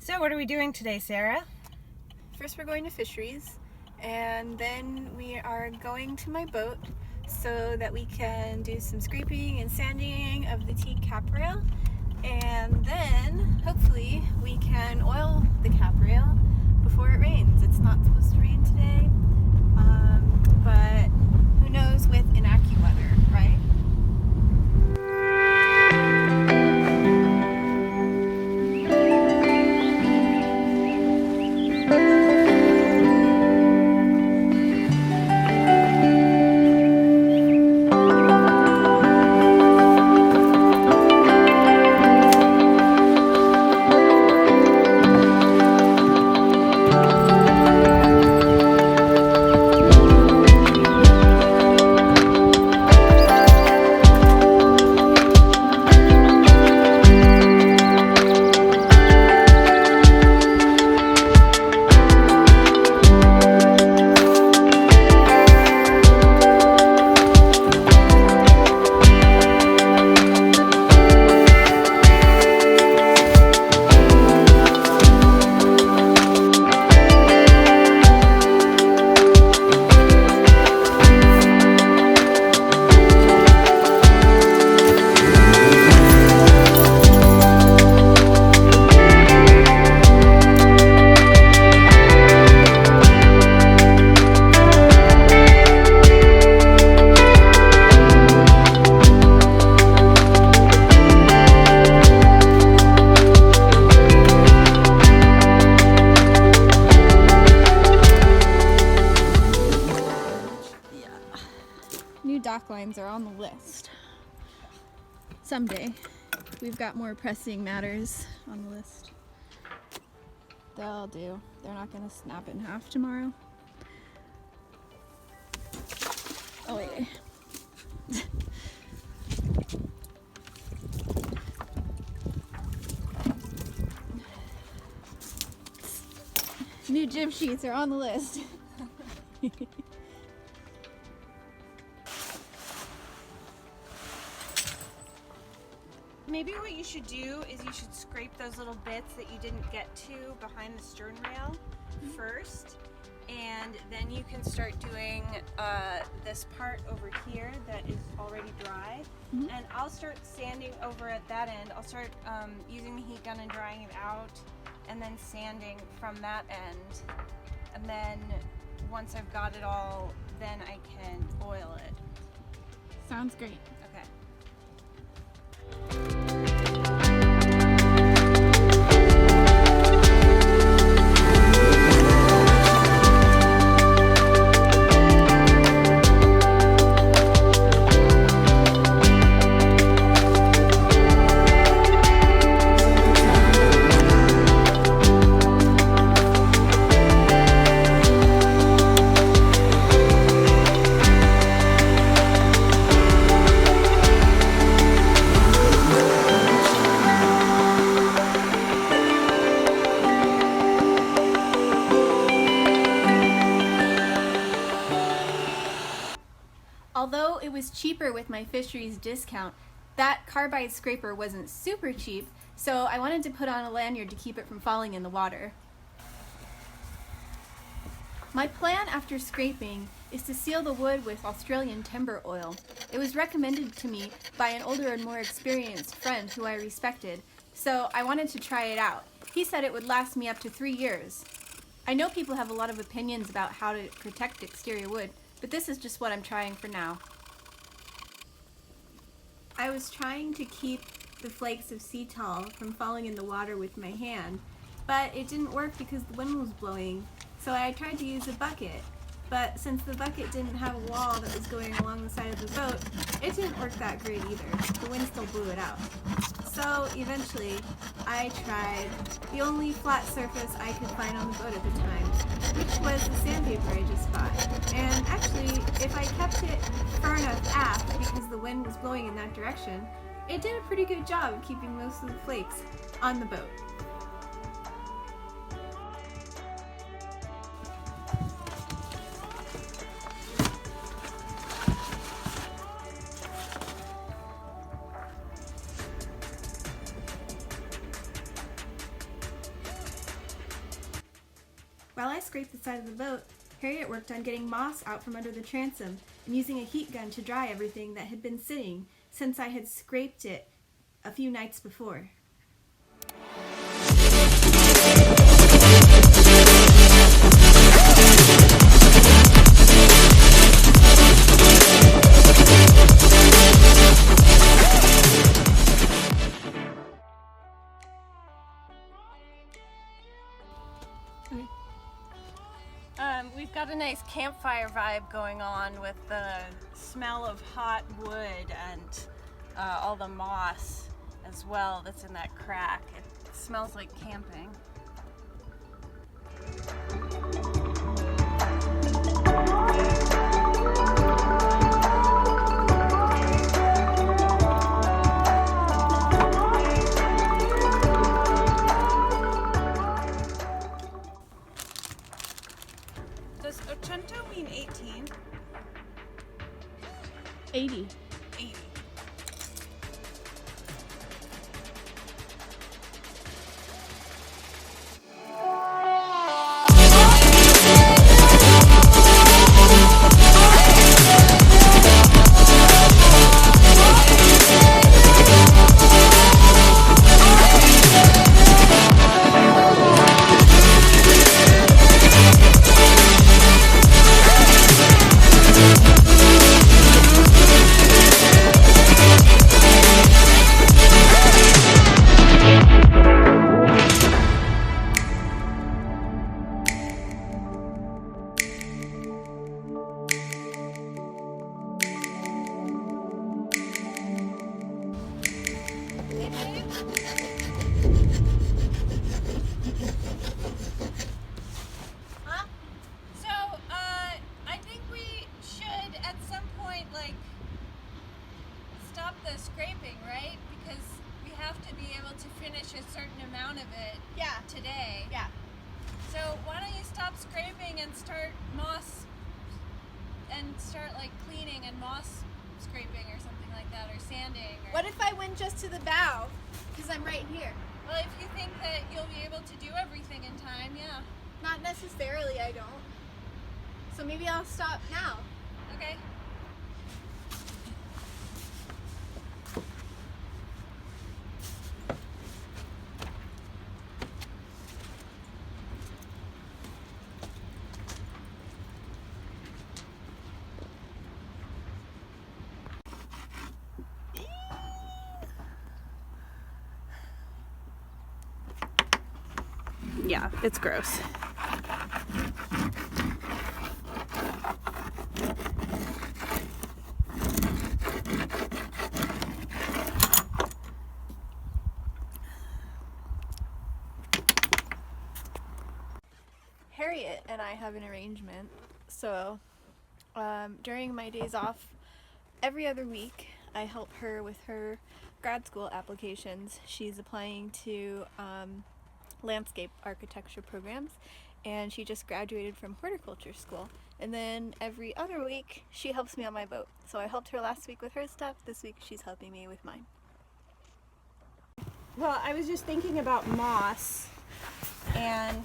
So what are we doing today, Sarah? First we're going to fisheries, and then we are going to my boat so that we can do some scraping and sanding of the teak cap rail, and then hopefully we can oil the cap rail before it rains. It's not supposed to rain today, but who knows with in AccuWeather, right? New dock lines are on the list. Someday. We've got more pressing matters on the list. They'll do. They're not gonna snap in half tomorrow. Oh wait. New jib sheets are on the list. Maybe what you should do is you should scrape those little bits that you didn't get to behind the stern rail first, and then you can start doing this part over here that is already dry. And I'll start sanding over at that end. I'll start using the heat gun and drying it out, and then sanding from that end. And then once I've got it all, then I can oil it. Sounds great. Okay. Although it was cheaper with my fisheries discount, that carbide scraper wasn't super cheap, so I wanted to put on a lanyard to keep it from falling in the water. My plan after scraping is to seal the wood with Australian timber oil. It was recommended to me by an older and more experienced friend who I respected, so I wanted to try it out. He said it would last me up to 3 years. I know people have a lot of opinions about how to protect exterior wood, but this is just what I'm trying for now. I was trying to keep the flakes of sea tall from falling in the water with my hand, but it didn't work because the wind was blowing, so I tried to use a bucket. But since the bucket didn't have a wall that was going along the side of the boat, it didn't work that great either. The wind still blew it out. So eventually, I tried the only flat surface I could find on the boat at the time, which was the sandpaper I just bought. And actually, if I kept it far enough aft because the wind was blowing in that direction, it did a pretty good job of keeping most of the flakes on the boat. While I scraped the side of the boat, Harriet worked on getting moss out from under the transom and using a heat gun to dry everything that had been sitting since I had scraped it a few nights before. We've got a nice campfire vibe going on with the smell of hot wood and all the moss as well that's in that crack. It smells like camping. Does ochento mean 18? 80. 80. I think we should at some point stop the scraping, right? Because we have to be able to finish a certain amount of it today. Yeah. So why don't you stop scraping and start cleaning and moss scraping or something like that, or sanding. Or... What if I went just to the bow? Because I'm right here. Well, if you think that you'll be able to do everything in time, yeah. Not necessarily, I don't. So maybe I'll stop now. Okay. Yeah, it's gross. Harriet and I have an arrangement. So during my days off, every other week, I help her with her grad school applications. She's applying to landscape architecture programs, and she just graduated from horticulture school. And then every other week she helps me on my boat. So I helped her last week with her stuff. This week she's helping me with mine. Well, I was just thinking about moss, and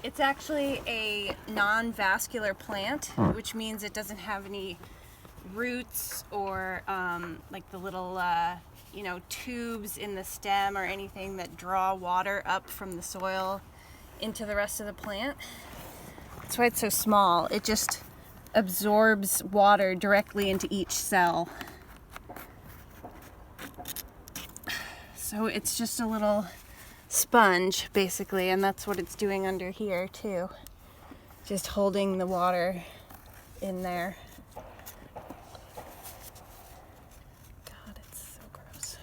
it's actually a non-vascular plant, which means it doesn't have any roots or like the little tubes in the stem or anything that draw water up from the soil into the rest of the plant. That's why it's so small. It just absorbs water directly into each cell. So it's just a little sponge, basically, and that's what it's doing under here too. Just holding the water in there. God, it's so gross.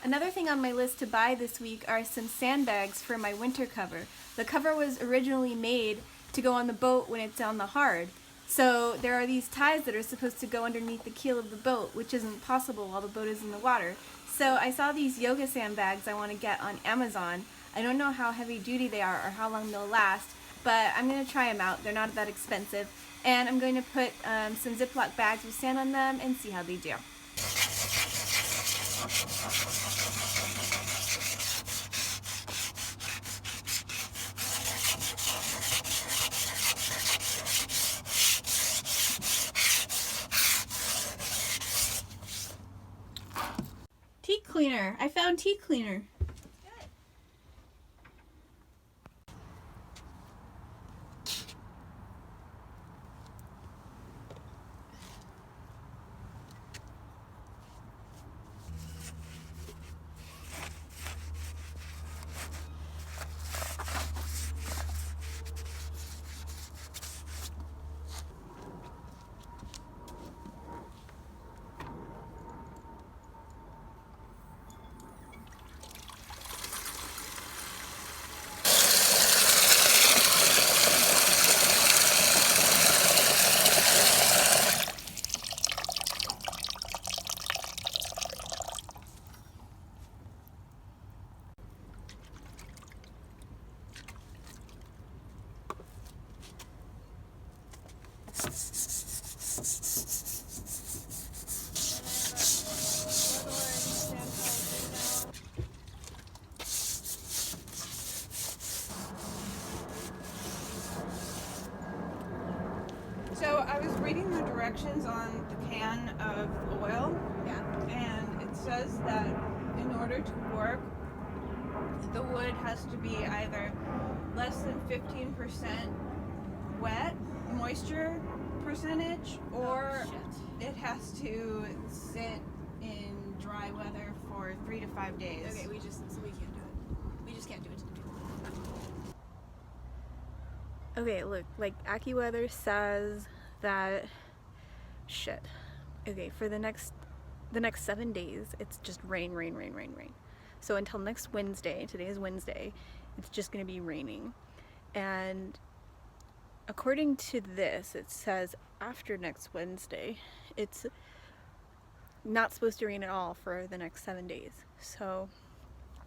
Another thing on my list to buy this week are some sandbags for my winter cover. The cover was originally made to go on the boat when it's on the hard. So there are these ties that are supposed to go underneath the keel of the boat, which isn't possible while the boat is in the water. So I saw these yoga sandbags I want to get on Amazon. I don't know how heavy duty they are or how long they'll last, but I'm going to try them out. They're not that expensive. And I'm going to put some Ziploc bags with sand on them and see how they do. Teak cleaner. I found teak cleaner. So I was reading the directions on the can of oil, and it says that in order to work, the wood has to be either less than 15% wet, moisture percentage, or it has to sit in dry weather for 3 to 5 days. Okay, we can't do it. We just can't do it. Okay, look, like AccuWeather says that Okay, for the next 7 days, it's just rain. So until next Wednesday, today is Wednesday, it's just going to be raining. And according to this, it says after next Wednesday, it's not supposed to rain at all for the next 7 days. So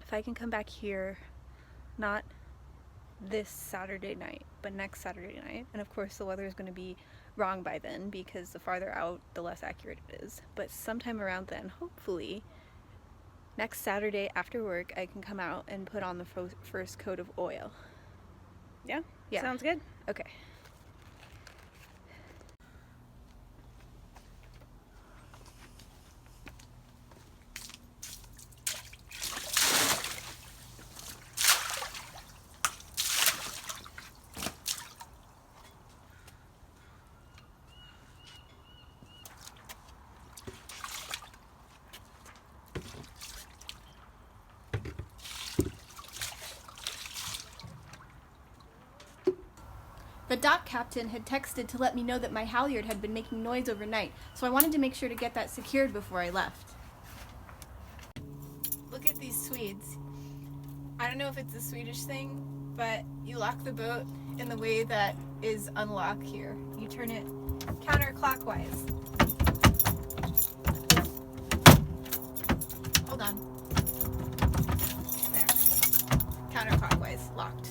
if I can come back here, not this Saturday night, but next Saturday night, and of course the weather is going to be wrong by then because the farther out, the less accurate it is. But sometime around then, hopefully, next Saturday after work, I can come out and put on the first coat of oil. Yeah? Yeah. Sounds good. Okay. The dock captain had texted to let me know that my halyard had been making noise overnight, so I wanted to make sure to get that secured before I left. Look at these Swedes. I don't know if it's a Swedish thing, but you lock the boat in the way that is unlock here. You turn it counterclockwise. Hold on. There. Counterclockwise, locked.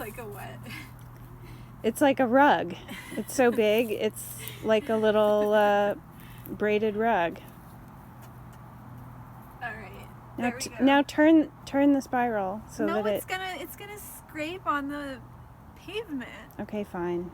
It's like a what? It's like a rug. It's so big, it's like a little braided rug. Alright. Now turn the spiral so No, that it's gonna scrape on the pavement. Okay, fine.